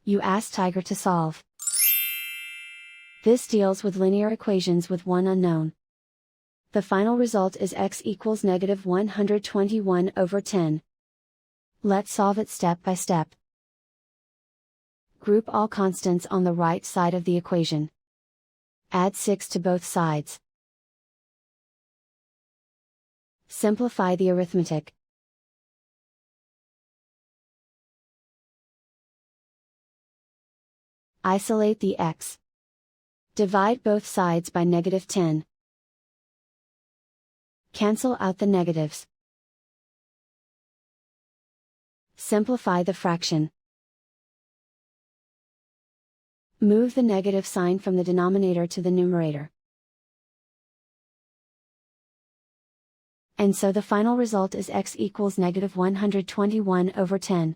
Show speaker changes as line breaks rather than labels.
You ask Tiger to solve. This deals with linear equations with one unknown. The final result is x equals negative 121 over 10. Let's solve it step by step. Group all constants on the right side of the equation. Add 6 to both sides. Simplify the arithmetic. Isolate the x. Divide both sides by negative 10. Cancel out the negatives. Simplify the fraction. Move the negative sign from the denominator to the numerator. And so the final result is x equals negative 121 over 10.